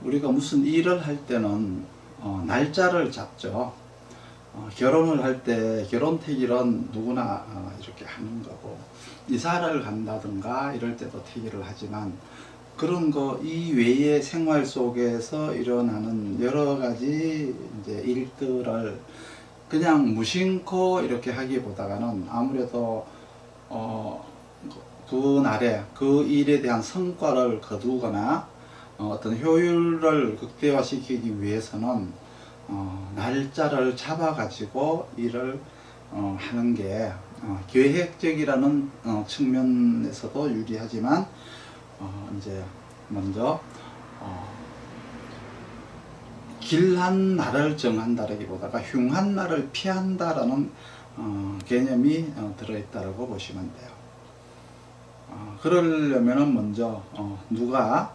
우리가 무슨 일을 할 때는 날짜를 잡죠. 결혼을 할 때 결혼택일은 누구나 이렇게 하는 거고, 이사를 간다든가 이럴 때도 택일을 하지만, 그런 거 이외의 생활 속에서 일어나는 여러 가지 이제 일들을 그냥 무심코 이렇게 하기보다는 아무래도 그 날에 그 일에 대한 성과를 거두거나 어떤 효율을 극대화시키기 위해서는 날짜를 잡아 가지고 일을 하는 게 계획적이라는 측면에서도 유리하지만, 이제 먼저 길한 날을 정한다라기보다가 흉한 날을 피한다라는 개념이 들어있다라고 보시면 돼요. 그러려면은 먼저 누가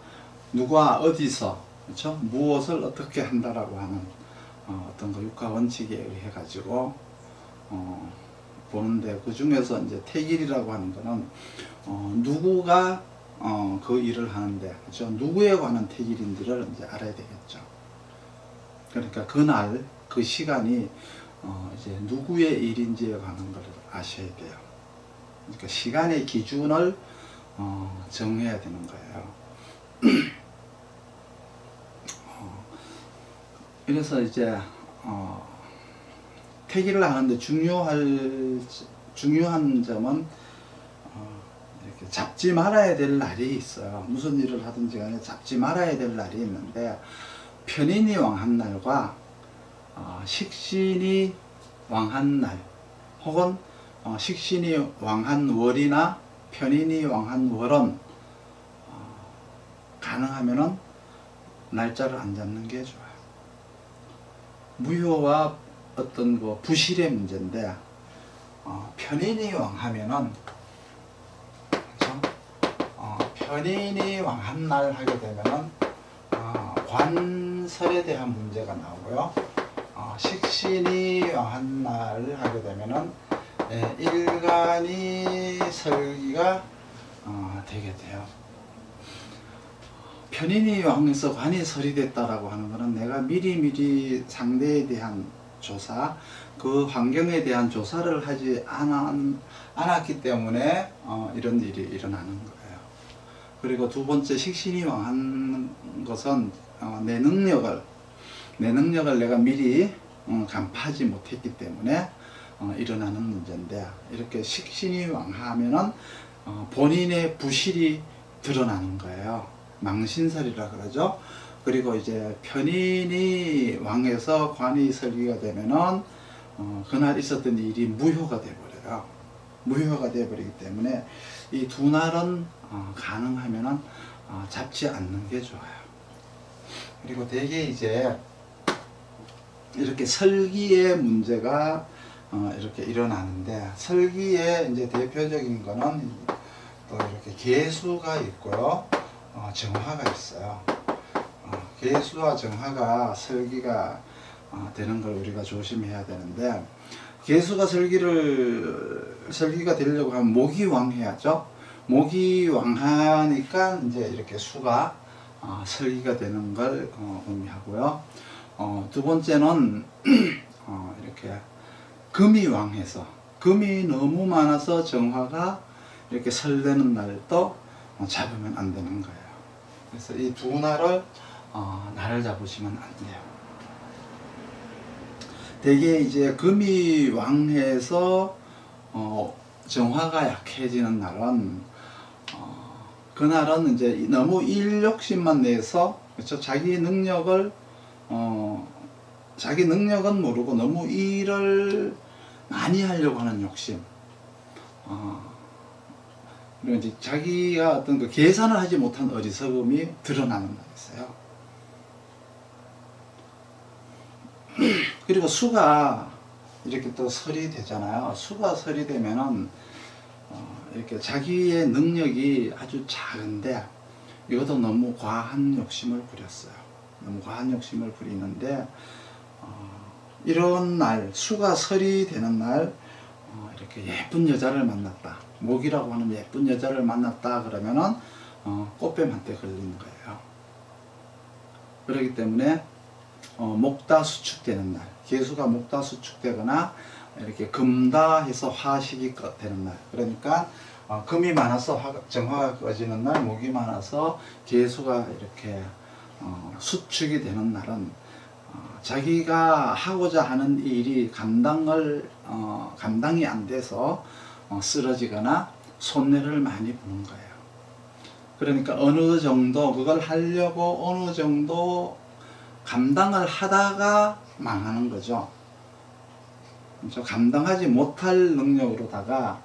어디서, 그렇죠? 무엇을 어떻게 한다라고 하는 어떤 그 육하 원칙에 의해 가지고 보는데, 그 중에서 이제 택일이라고 하는 거는 누구가 그 일을 하는데, 그렇죠? 누구에 관한 택일인지를 이제 알아야 되겠죠. 그러니까 그날 그 시간이 이제 누구의 일인지에 관한 걸 아셔야 돼요. 그러니까 시간의 기준을 정해야 되는 거예요. 그래서 이제 택일을 하는데 중요한 점은 이렇게 잡지 말아야 될 날이 있어요. 무슨 일을 하든지 간에 잡지 말아야 될 날이 있는데, 편인이 왕한 날과 식신이 왕한 날, 혹은 식신이 왕한 월이나 편인이 왕한 월은 가능하면은 날짜를 안 잡는 게 좋아요. 무효와 어떤 그 부실의 문제인데, 편인이 왕하면은, 그렇죠? 편인이 왕한 날 하게 되면은 관설에 대한 문제가 나오고요. 식신이 왕한 날 하게 되면은 일간이 설기가 되게 돼요. 편인이 왕해서 관이 설이 됐다라고 하는 것은 내가 미리미리 상대에 대한 조사, 그 환경에 대한 조사를 하지 않았기 때문에 이런 일이 일어나는 거예요. 그리고 두 번째, 식신이 왕한 것은 내 능력을 내가 미리 간파하지 못했기 때문에 일어나는 문제인데, 이렇게 식신이 왕하면은 본인의 부실이 드러나는 거예요. 망신설이라 그러죠. 그리고 이제 편인이 왕해서 관이 설기가 되면은 그날 있었던 일이 무효가 되어버려요. 무효가 되어버리기 때문에 이 두 날은 가능하면은 잡지 않는 게 좋아요. 그리고 대개 이제 이렇게 설기의 문제가 이렇게 일어나는데, 설기의 이제 대표적인 거는 또 이렇게 계수가 있고요, 정화가 있어요. 계수와 정화가 설기가 되는 걸 우리가 조심해야 되는데, 계수가 설기가 되려고 하면 목이 왕해야죠. 목이 왕하니까 이제 이렇게 수가 설기가 되는 걸 의미하고요. 두 번째는 이렇게 금이 왕해서, 금이 너무 많아서 정화가 이렇게 설되는 날도 잡으면 안 되는 거예요. 그래서 이 두 날을 날을 잡으시면 안 돼요. 대개 이제 금이 왕해서 정화가 약해지는 날은 그날은 이제 너무 일 욕심만 내서, 그렇죠? 자기 능력은 모르고 너무 일을 많이 하려고 하는 욕심, 그리고 이제 자기가 어떤 그 계산을 하지 못한 어리석음이 드러나는 날이 있어요. 그리고 수가 이렇게 또 설이 되잖아요. 수가 설이 되면은 이렇게 자기의 능력이 아주 작은데, 이것도 너무 과한 욕심을 부렸어요. 너무 과한 욕심을 부리는데, 이런 날, 수가 설이 되는 날 이렇게 예쁜 여자를 만났다, 목이라고 하는 예쁜 여자를 만났다 그러면은 꽃뱀한테 걸리는 거예요. 그렇기 때문에 목다 수축되는 날, 계수가 목다 수축되거나 이렇게 금다 해서 화식이 되는 날, 그러니까 금이 많아서 정화가 꺼지는 날, 목이 많아서 계수가 이렇게 수축이 되는 날은 자기가 하고자 하는 일이 감당이 안 돼서 쓰러지거나 손해를 많이 보는 거예요. 그러니까 어느 정도 그걸 하려고 어느 정도 감당을 하다가 망하는 거죠. 그렇죠? 감당하지 못할 능력으로다가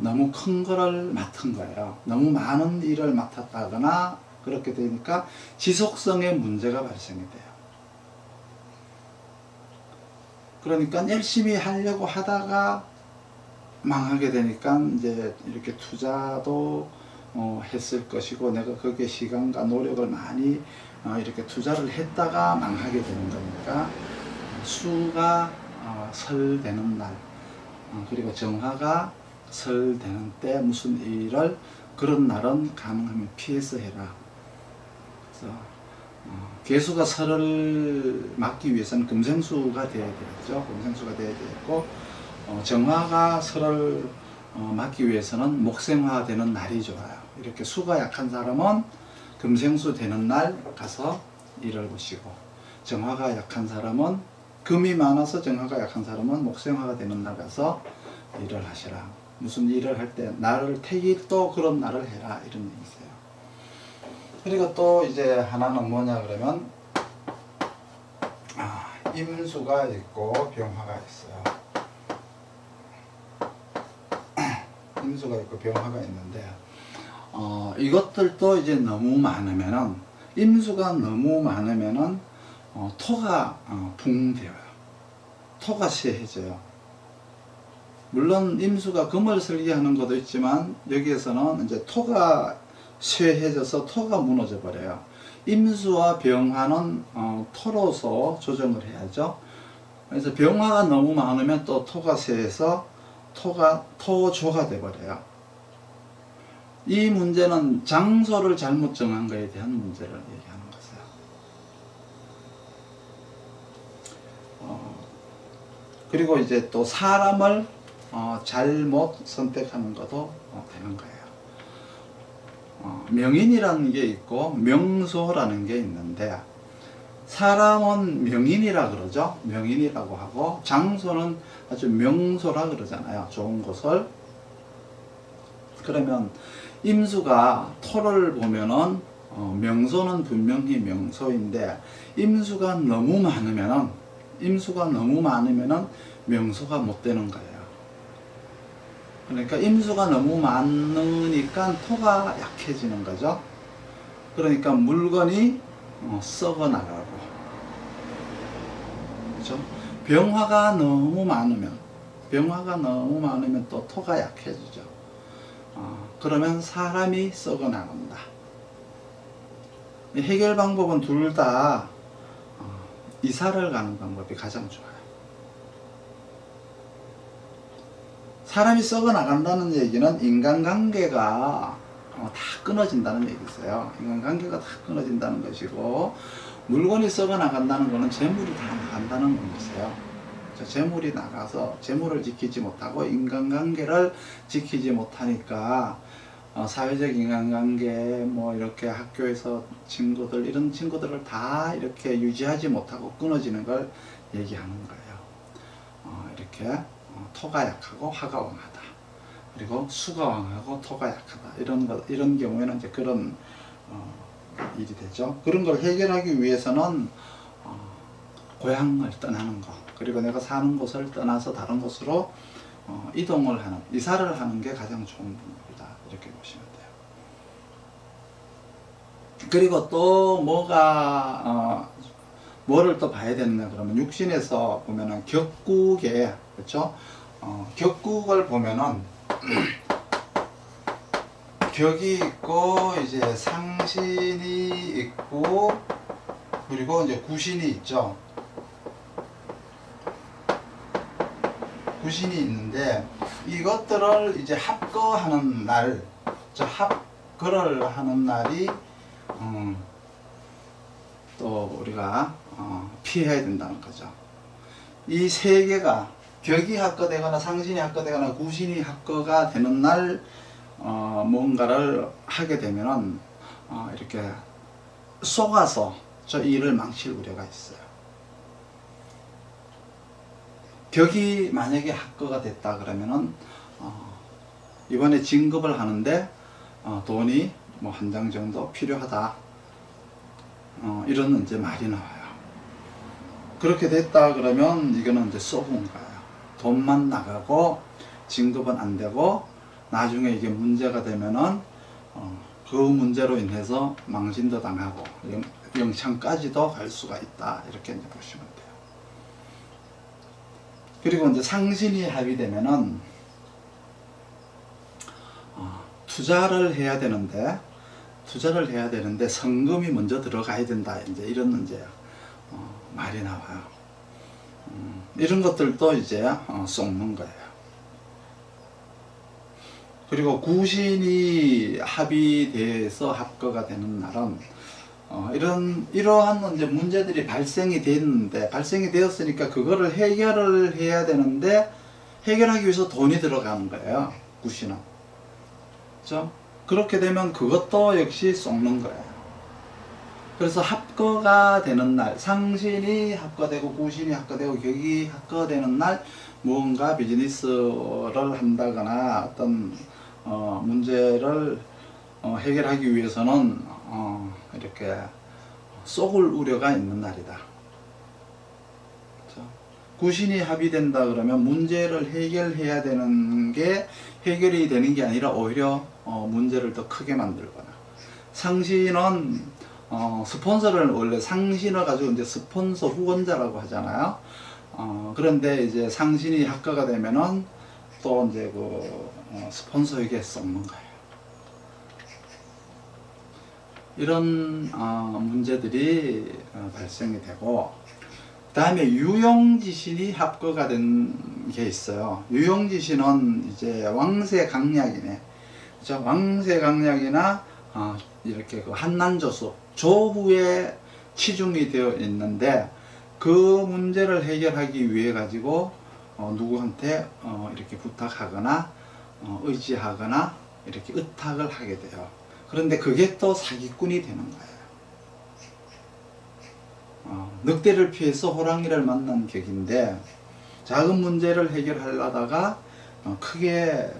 너무 큰 거를 맡은 거예요. 너무 많은 일을 맡았다거나 그렇게 되니까 지속성의 문제가 발생이 돼요. 그러니까 열심히 하려고 하다가 망하게 되니까 이제 이렇게 투자도 했을 것이고 내가 거기에 시간과 노력을 많이 이렇게 투자를 했다가 망하게 되는 거니까 수가 설되는 날, 그리고 정화가 설되는 때 무슨 일을 그런 날은 가능하면 피해서 해라. 그래서 계수가 설을 막기 위해서는 금생수가 되어야 되겠죠. 금생수가 되어야 되겠고 정화가 설을 막기 위해서는 목생화 되는 날이 좋아요. 이렇게 수가 약한 사람은 금생수 되는 날 가서 일을 보시고, 정화가 약한 사람은 금이 많아서 정화가 약한 사람은 목생화가 되는 날 가서 일을 하시라. 무슨 일을 할 때 날을 택일도 그런 날을 해라, 이런 얘기세요. 그리고 또 이제 하나는 뭐냐 그러면 임수가 있고 병화가 있어요. 임수가 있고 병화가 있는데 이것들도 이제 너무 많으면은, 임수가 너무 많으면은 토가 붕대요. 토가 쇠해져요. 물론 임수가 금을 설계하는 것도 있지만 여기에서는 이제 토가 쇠해져서 토가 무너져 버려요. 임수와 병화는 토로서 조정을 해야죠. 그래서 병화가 너무 많으면 또 토가 쇠해서 토조가 돼 버려요. 이 문제는 장소를 잘못 정한 것에 대한 문제를 얘기하는 것이에요. 그리고 이제 또 사람을 잘못 선택하는 것도 되는 거예요. 명인이라는 게 있고 명소라는 게 있는데, 사람은 명인이라 그러죠. 명인이라고 하고, 장소는 아주 명소라 그러잖아요. 좋은 곳을. 그러면 임수가 토를 보면은 명소는 분명히 명소인데, 임수가 너무 많으면은 명소가 못 되는 거예요. 그러니까 임수가 너무 많으니까 토가 약해지는 거죠. 그러니까 물건이 썩어 나가고, 그렇죠? 병화가 너무 많으면 또 토가 약해지죠. 그러면 사람이 썩어 나간다. 해결 방법은 둘 다 이사를 가는 방법이 가장 좋아요. 사람이 썩어 나간다는 얘기는 인간관계가 다 끊어진다는 얘기였어요. 인간관계가 다 끊어진다는 것이고, 물건이 썩어 나간다는 것은 재물이 다 나간다는 것이에요. 재물이 나가서 재물을 지키지 못하고 인간관계를 지키지 못하니까 사회적 인간관계, 뭐 이렇게 학교에서 친구들, 이런 친구들을 다 이렇게 유지하지 못하고 끊어지는 걸 얘기하는 거예요. 이렇게 토가 약하고 화가 왕하다. 그리고 수가 왕하고 토가 약하다. 이런 경우에는 이제 그런 일이 되죠. 그런 걸 해결하기 위해서는 고향을 떠나는 것, 그리고 내가 사는 곳을 떠나서 다른 곳으로 이사를 하는 게 가장 좋은 방법이다. 이렇게 보시면 돼요. 그리고 또 뭐를 또 봐야 되느냐 그러면, 육신에서 보면은 격국에, 그렇죠? 격국을 보면은 격이 있고 이제 상신이 있고 그리고 이제 구신이 있죠. 구신이 있는데, 이것들을 이제 합거하는 날, 합거를 하는 날이 또 또 우리가 피해야 된다는 거죠. 이 세 개가 격이 합거되거나 상신이 합거되거나 구신이 합거가 되는 날 뭔가를 하게 되면은 이렇게 속아서 저 일을 망칠 우려가 있어요. 격이 만약에 합거가 됐다 그러면은 이번에 진급을 하는데 돈이 뭐 한 장 정도 필요하다, 이런 이제 말이 나와요. 그렇게 됐다 그러면 이거는 이제 쏘은 거예요. 돈만 나가고 진급은 안 되고 나중에 이게 문제가 되면은 그 문제로 인해서 망신도 당하고 영창까지도 갈 수가 있다, 이렇게 이제 보시면 돼요. 그리고 이제 상신이 합의되면은 투자를 해야 되는데 성금이 먼저 들어가야 된다, 이제 이런 이제 말이 나와요. 이런 것들도 이제 쏙는 거예요. 그리고 구신이 합의돼서 합거가 되는 날은 이러한 이제 문제들이 발생이 되었으니까 그거를 해결을 해야 되는데 해결하기 위해서 돈이 들어가는 거예요. 구신은. 그렇죠? 그렇게 되면 그것도 역시 쏙는 거예요. 그래서 합거가 되는 날, 상신이 합거되고 구신이 합거되고 격이 합거되는 날 무언가 비즈니스를 한다거나 어떤 문제를 해결하기 위해서는 이렇게 쏙을 우려가 있는 날이다. 그렇죠? 구신이 합의된다 그러면 문제를 해결해야 되는 게 해결이 되는 게 아니라 오히려 문제를 더 크게 만들거나, 상신은 스폰서를 원래 상신을 가지고 이제 스폰서 후원자라고 하잖아요. 그런데 이제 상신이 합거가 되면은 또 이제 그 스폰서에게 쏟는 거예요. 이런 문제들이 발생이 되고, 그 다음에 유용지신이 합거가 된 게 있어요. 유용지신은 이제 왕세강약이네. 그렇죠? 왕세강약이나 이렇게 그 한난조수 조후에 치중이 되어 있는데 그 문제를 해결하기 위해 가지고 누구한테 이렇게 부탁하거나 의지하거나 이렇게 의탁을 하게 돼요. 그런데 그게 또 사기꾼이 되는 거예요. 늑대를 피해서 호랑이를 만난 격인데 작은 문제를 해결하려다가 크게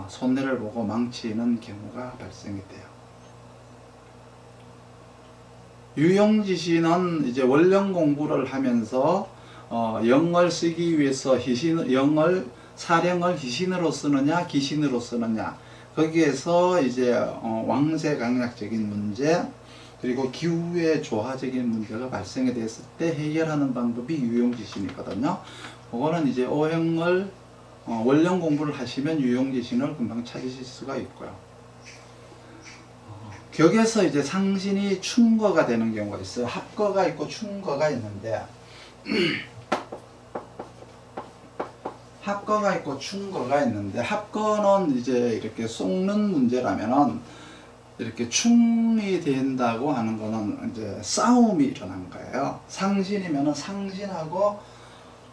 손해를 보고 망치는 경우가 발생이 돼요. 유용지신은 이제 원령 공부를 하면서 영을 쓰기 위해서 영을 사령을 희신으로 쓰느냐 기신으로 쓰느냐, 거기에서 이제 왕세강약적인 문제 그리고 기후의 조화적인 문제가 발생이 됐을 때 해결하는 방법이 유용지신이거든요. 그거는 이제 오형을 원령 공부를 하시면 유용지신을 금방 찾으실 수가 있고요. 격에서 이제 상신이 충거가 되는 경우가 있어요. 합거가 있고 충거가 있는데 합거는 이제 이렇게 쏙는 문제라면은 이렇게 충이 된다고 하는 거는 이제 싸움이 일어난 거예요. 상신이면은 상신하고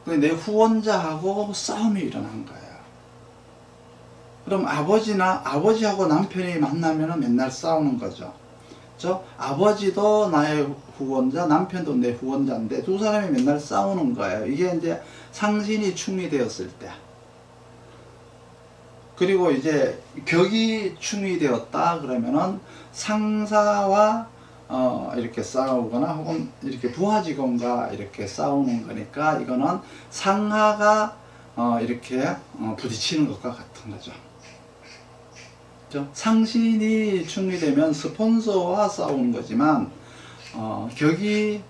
내 후원자하고 싸움이 일어난 거예요. 그럼 아버지하고 남편이 만나면은 맨날 싸우는 거죠. 아버지도 나의 후원자, 남편도 내 후원자인데 두 사람이 맨날 싸우는 거예요. 이게 이제 상신이 충이 되었을 때. 그리고 이제 격이 충이 되었다 그러면은 상사와 이렇게 싸우거나 혹은 이렇게 부하 직원과 이렇게 싸우는 거니까 이거는 상하가 이렇게 부딪히는 것과 같은 거죠. 상신이 충이되면 스폰서와 싸우는 거지만 격이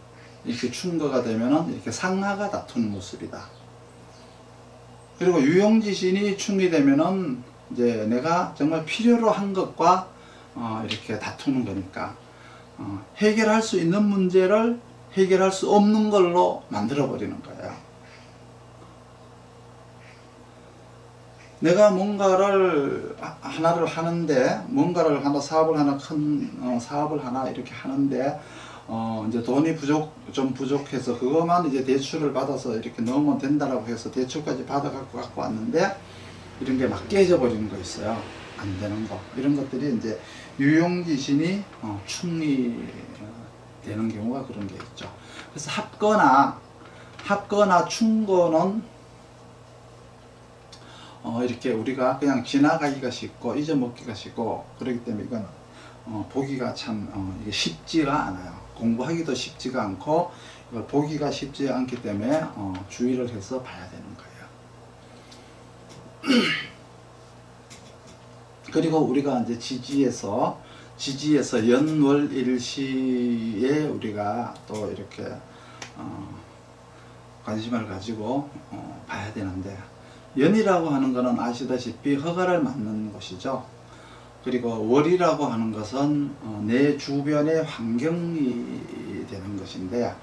이렇게 충거가 되면은 이렇게 상하가 다투는 모습이다. 그리고 유용지신이 충이되면은 이제 내가 정말 필요로 한 것과 이렇게 다투는 거니까 해결할 수 있는 문제를 해결할 수 없는 걸로 만들어 버리는 거예요. 내가 뭔가를 하나를 하는데, 사업을 하나 큰 사업을 하나 이렇게 하는데 이제 돈이 좀 부족해서 그것만 이제 대출을 받아서 이렇게 넣으면 된다라고 해서 대출까지 받아갖고 갖고 왔는데 이런 게 막 깨져 버리는 거 있어요. 안 되는 거. 이런 것들이 이제 유용귀신이 충리되는 경우가 그런 게 있죠. 그래서 합거나 충거는 이렇게 우리가 그냥 지나가기가 쉽고 잊어먹기가 쉽고 그렇기 때문에 이건 보기가 참 이게 쉽지가 않아요. 공부하기도 쉽지가 않고 이걸 보기가 쉽지 않기 때문에 주의를 해서 봐야 되는 거예요. 그리고 우리가 이제 지지에서 연월일시에 우리가 또 이렇게 관심을 가지고 봐야 되는데, 연이라고 하는 것은 아시다시피 허가를 맞는 것이죠. 그리고 월이라고 하는 것은 내 주변의 환경이 되는 것인데,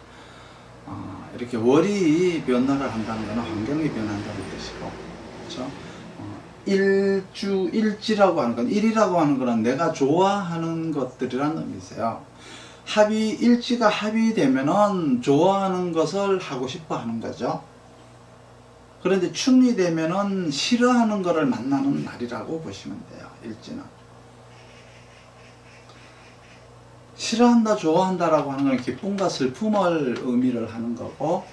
이렇게 월이 변화를 한다는 것은 환경이 변한다는 것이고, 그렇죠? 일지라고 하는 건, 일이라고 하는 것은 내가 좋아하는 것들이라는 의미세요. 일지가 합의되면은 좋아하는 것을 하고 싶어 하는 거죠. 그런데 충이 되면은 싫어하는 것을 만나는 날이라고 보시면 돼요. 일지는 싫어한다 좋아한다라고 하는 건 기쁨과 슬픔을 의미를 하는 거고,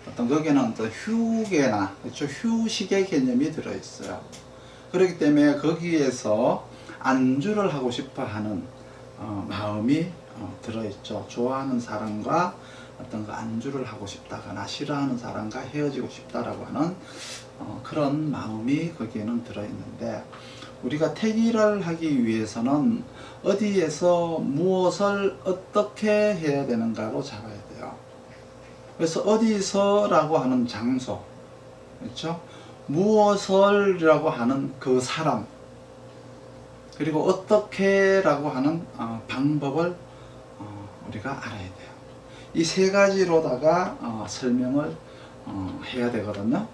어떤 거기에는 또 휴게나, 그렇죠, 휴식의 개념이 들어있어요. 그렇기 때문에 거기에서 안주를 하고 싶어 하는 마음이 들어있죠. 좋아하는 사람과 어떤 그 안주를 하고 싶다거나 싫어하는 사람과 헤어지고 싶다라고 하는 그런 마음이 거기에는 들어있는데, 우리가 태기를 하기 위해서는 어디에서 무엇을 어떻게 해야 되는가로 잡아야 돼요. 그래서 어디서라고 하는 장소, 그렇죠? 무엇을이라고 하는 그 사람, 그리고 어떻게라고 하는 방법을 우리가 알아야 돼요. 이 세 가지로다가 설명을 해야 되거든요.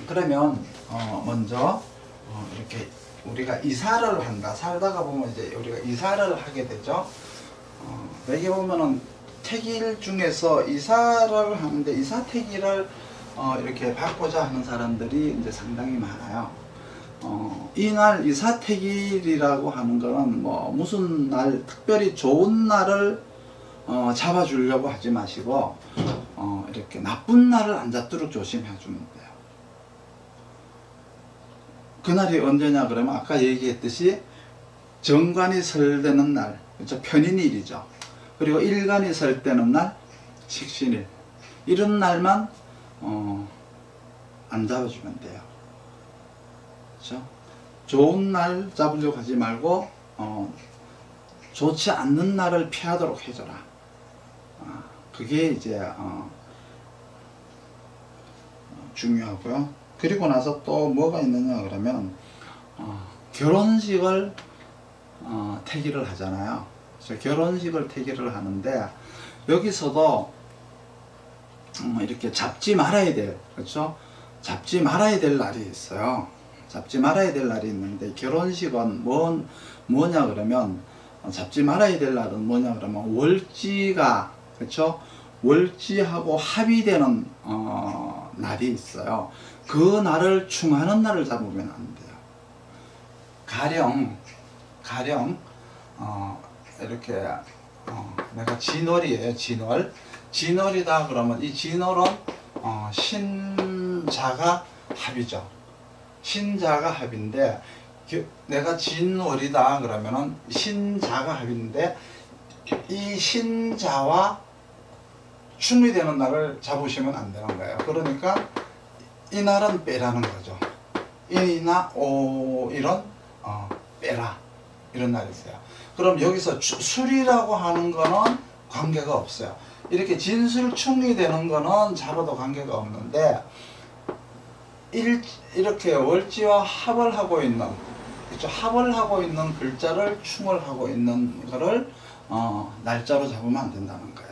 그러면 먼저 이렇게 우리가 이사를 한다. 살다가 보면 이제 우리가 이사를 하게 되죠. 여기 보면은 태기일 중에서 이사를 하는데, 이사태기를 이렇게 받고자 하는 사람들이 이제 상당히 많아요. 이날 이사태기일이라고 하는 거는 뭐 무슨 날, 특별히 좋은 날을 잡아주려고 하지 마시고 이렇게 나쁜 날을 안 잡도록 조심해 주면 돼요. 그날이 언제냐 그러면 아까 얘기했듯이 정관이 설되는 날, 그렇죠? 편인일이죠. 그리고 일간이 설 때는 날, 식신일, 이런 날만 안 잡아주면 돼요. 그렇죠? 좋은 날 잡으려고 하지 말고 좋지 않는 날을 피하도록 해줘라. 그게 이제 중요하고요. 그리고 나서 또 뭐가 있느냐 그러면 결혼식을 태기를 하잖아요. 그래서 결혼식을 태기를 하는데, 여기서도 이렇게 잡지 말아야 될, 그렇죠? 잡지 말아야 될 날이 있어요. 잡지 말아야 될 날이 있는데, 결혼식은 뭐냐 그러면 잡지 말아야 될 날은 뭐냐 그러면 월지가, 그렇죠? 월지하고 합의되는 날이 있어요. 그 날을 충하는 날을 잡으면 안 돼요. 가령 이렇게 내가 진월이에요. 진월이다 그러면 이 진월은 신자가 합이죠. 신자가 합인데, 내가 진월이다 그러면은 신자가 합인데, 이 신자와 충리되는 날을 잡으시면 안 되는 거예요. 그러니까 이 날은 빼라는 거죠. 이나 오일은 빼라, 이런 날이 있어요. 그럼 여기서 술이라고 하는 거는 관계가 없어요. 이렇게 진술충이 되는 거는 잡아도 관계가 없는데, 이렇게 월지와 합을 하고 있는, 그렇죠? 합을 하고 있는 글자를 충을 하고 있는 거를 날짜로 잡으면 안 된다는 거예요.